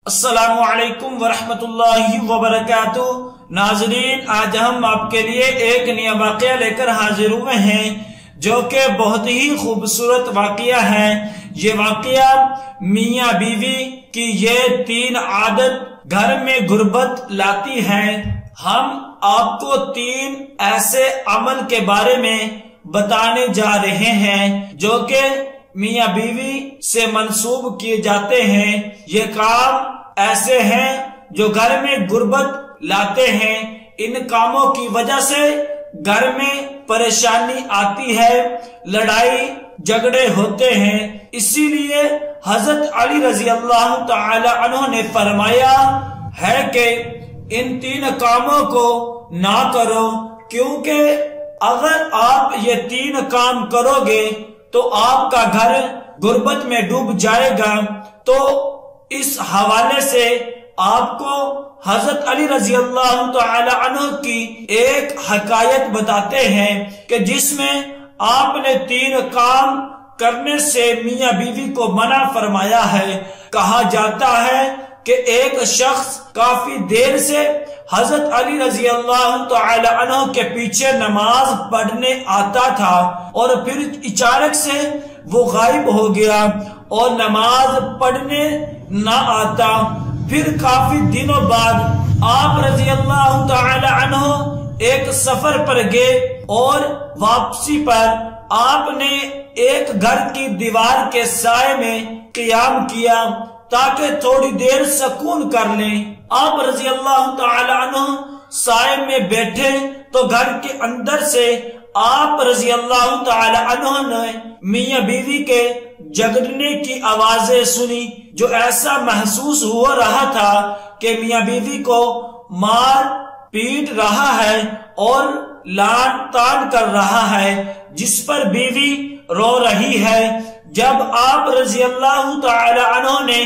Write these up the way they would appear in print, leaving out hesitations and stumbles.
السلام علیکم ورحمۃ اللہ وبرکاتہ۔ ناظرین، آج ہم آپ کے لیے ایک نیا واقعہ لے کر حاضر ہوئے ہیں جو کہ بہت ہی خوبصورت واقعہ ہے۔ یہ واقعہ میاں بیوی کی یہ 3 عادت گھر میں غربت لاتی ہے۔ ہم آپ کو 3 ایسے عمل کے بارے میں بتانے جا رہے ہیں جو کہ میاں بیوی سے منسوب کیے جاتے ہیں۔ یہ کام ایسے ہیں جو گھر میں غربت لاتے ہیں۔ ان کاموں کی وجہ سے گھر میں پریشانی آتی ہے، لڑائی جھگڑے ہوتے ہیں۔ اسی لیے حضرت علی رضی اللہ تعالی عنہ نے فرمایا ہے کہ ان 3 کاموں کو نہ کرو، کیونکہ اگر آپ یہ 3 کام کرو گے تو آپ کا گھر غربت میں ڈوب جائے گا۔ تو اس حوالے سے آپ کو حضرت علی رضی اللہ تعالی عنہ کی ایک حکایت بتاتے ہیں کہ جس میں آپ نے 3 کام کرنے سے میاں بیوی کو منع فرمایا ہے۔ کہا جاتا ہے کہ ایک شخص کافی دیر سے حضرت علی رضی اللہ تعالی عنہ کے پیچھے نماز پڑھنے آتا تھا اور پھر اچانک سے وہ غائب ہو گیا اور نماز پڑھنے نہ آتا۔ پھر کافی دنوں بعد آپ رضی اللہ تعالی عنہ ایک سفر پر گئے اور واپسی پر آپ نے ایک گھر کی دیوار کے سائے میں قیام کیا تاکہ تھوڑی دیر سکون کر لیں۔ آپ رضی اللہ تعالی عنہ سائے میں بیٹھے تو گھر کے اندر سے آپ رضی اللہ تعالی عنہ نے میاں بیوی کے جھگڑنے کی آوازیں سنی، جو ایسا محسوس ہو رہا تھا کہ میاں بیوی کو مار پیٹ رہا ہے اور لعن طعن کر رہا ہے، جس پر بیوی رو رہی ہے۔ جب آپ رضی اللہ تعالی عنہ نے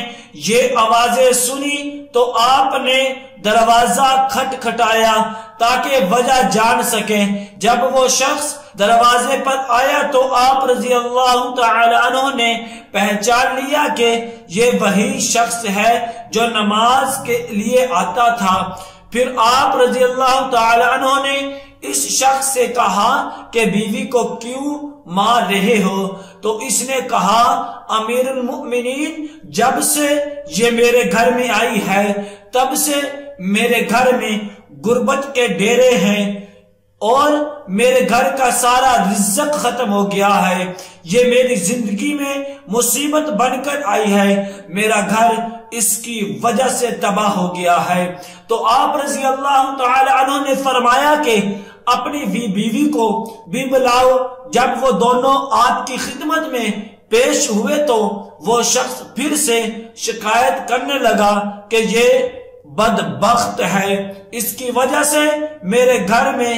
یہ آوازیں سنی تو آپ نے دروازہ کھٹکھٹایا تاکہ وجہ جان سکیں۔ جب وہ شخص دروازے پر آیا تو آپ رضی اللہ تعالی عنہ نے پہچان لیا کہ یہ وہی شخص ہے جو نماز کے لیے آتا تھا۔ پھر آپ رضی اللہ تعالی عنہ نے اس شخص سے کہا کہ بیوی کو کیوں مار رہے ہو؟ تو اس نے کہا، امیر المؤمنین، جب سے یہ میرے گھر میں آئی ہے تب سے میرے گھر میں غربت کے ڈیرے ہیں اور میرے گھر کا سارا رزق ختم ہو گیا ہے۔ یہ میری زندگی میں مصیبت بن کر آئی ہے، میرا گھر اس کی وجہ سے تباہ ہو گیا ہے۔ تو آپ رضی اللہ تعالی عنہ نے فرمایا کہ اپنی بیوی کو بھی بلاؤ۔ جب وہ دونوں آپ کی خدمت میں پیش ہوئے تو وہ شخص پھر سے شکایت کرنے لگا کہ یہ بدبخت ہے، اس کی وجہ سے میرے گھر میں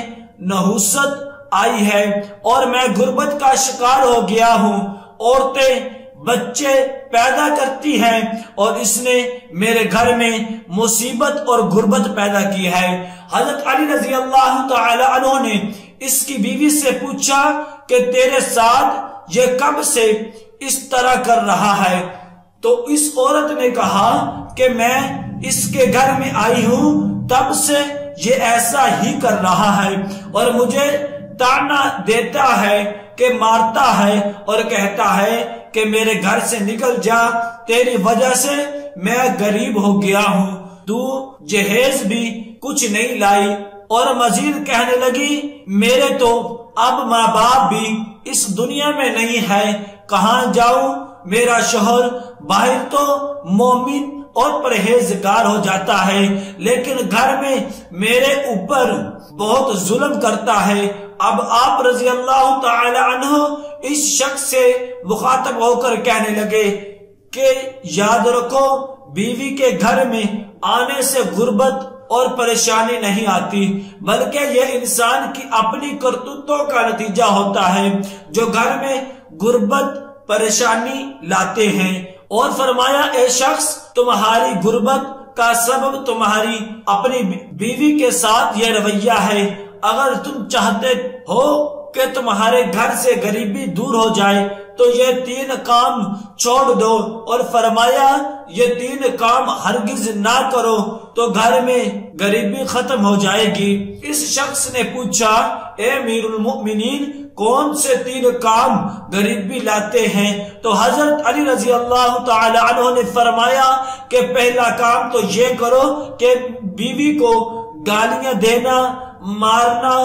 نحوست آئی ہے اور میں غربت کا شکار ہو گیا ہوں۔ عورتیں بچے پیدا کرتی ہیں اور اس نے میرے گھر میں مصیبت اور غربت پیدا کی ہے۔ حضرت علی رضی اللہ تعالی عنہ نے اس کی بیوی سے پوچھا کہ تیرے ساتھ یہ کب سے اس طرح کر رہا ہے؟ تو اس عورت نے کہا کہ میں اس کے گھر میں آئی ہوں تب سے یہ ایسا ہی کر رہا ہے اور مجھے تانا دیتا ہے کہ مارتا ہے اور کہتا ہے کہ میرے گھر سے نکل جا، تیری وجہ سے میں غریب ہو گیا ہوں، تو جہیز بھی کچھ نہیں لائی۔ اور مزید کہنے لگی، میرے تو اب ماں باپ بھی اس دنیا میں نہیں ہے، کہاں جاؤں؟ میرا شوہر باہر تو مومن اور پرہیزگار ہو جاتا ہے، لیکن گھر میں میرے اوپر بہت ظلم کرتا ہے۔ اب آپ رضی اللہ تعالی عنہ اس شخص سے مخاطب ہو کر کہنے لگے کہ یاد رکھو، بیوی کے گھر میں آنے سے غربت اور پریشانی نہیں آتی، بلکہ یہ انسان کی اپنی کرتوتوں کا نتیجہ ہوتا ہے جو گھر میں غربت پریشانی لاتے ہیں۔ اور فرمایا، اے شخص، تمہاری غربت کا سبب تمہاری اپنی بیوی کے ساتھ یہ رویہ ہے۔ اگر تم چاہتے ہو کہ تمہارے گھر سے غریبی دور ہو جائے تو یہ 3 کام چھوڑ دو، اور فرمایا یہ 3 کام ہرگز نہ کرو تو گھر میں غریبی ختم ہو جائے گی۔ اس شخص نے پوچھا، اے امیر المؤمنین کون سے 3 کام غریبی لاتے ہیں؟ تو حضرت علی رضی اللہ تعالی عنہ نے فرمایا کہ پہلا کام تو یہ کرو کہ بیوی کو گالیاں دینا، مارنا،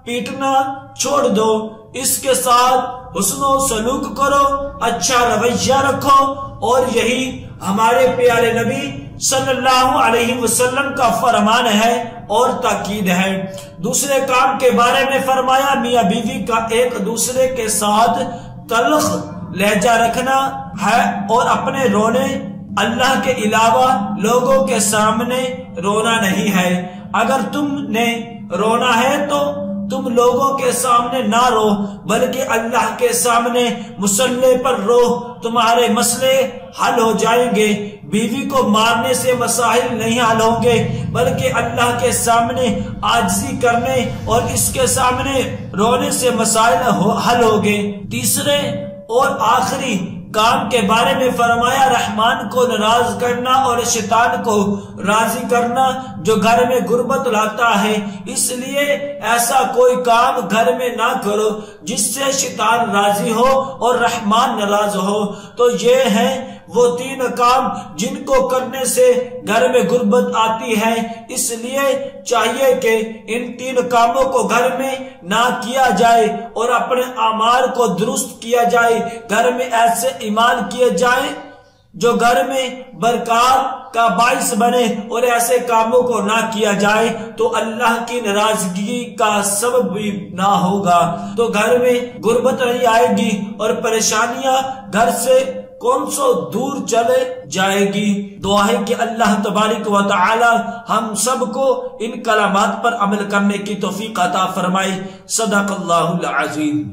پیٹنا چھوڑ دو، اس کے ساتھ حسن و سلوک کرو، اچھا رویہ رکھو، اور یہی ہمارے پیارے نبی صلی اللہ علیہ وسلم کا فرمان ہے اور تاکید ہے۔ دوسرے کام کے بارے میں فرمایا میاں بیوی کا ایک دوسرے کے ساتھ تلخ لہجہ رکھنا ہے، اور اپنے رونے اللہ کے علاوہ لوگوں کے سامنے رونا نہیں ہے۔ اگر تم نے رونا ہے تو تم لوگوں کے سامنے نہ رو، بلکہ اللہ کے سامنے مصلی پر رو، تمہارے مسئلے حل ہو جائیں گے۔ بیوی کو مارنے سے مسائل نہیں حل ہوں گے، بلکہ اللہ کے سامنے عاجزی کرنے اور اس کے سامنے رونے سے مسائل حل ہوں گے۔ تیسرے اور آخری کام کے بارے میں فرمایا رحمان کو ناراض کرنا اور شیطان کو راضی کرنا جو گھر میں غربت لاتا ہے، اس لیے ایسا کوئی کام گھر میں نہ کرو جس سے شیطان راضی ہو اور رحمان ناراض ہو۔ تو یہ ہیں وہ 3 کام جن کو کرنے سے گھر میں غربت آتی ہے، اس لیے چاہیے کہ ان 3 کاموں کو گھر میں نہ کیا جائے اور اپنے اعمال کو درست کیا جائے، گھر میں ایسے اعمال کیے جائیں جو گھر میں برکات کا باعث بنے، اور ایسے کاموں کو نہ کیا جائے تو اللہ کی ناراضگی کا سبب بھی نہ ہوگا، تو گھر میں غربت نہیں آئے گی اور پریشانیاں گھر سے کون سو دور چلے جائے گی۔ دعا ہے کہ اللہ تبارک و تعالی ہم سب کو ان کلمات پر عمل کرنے کی توفیق عطا فرمائے۔ صدق اللہ العظیم۔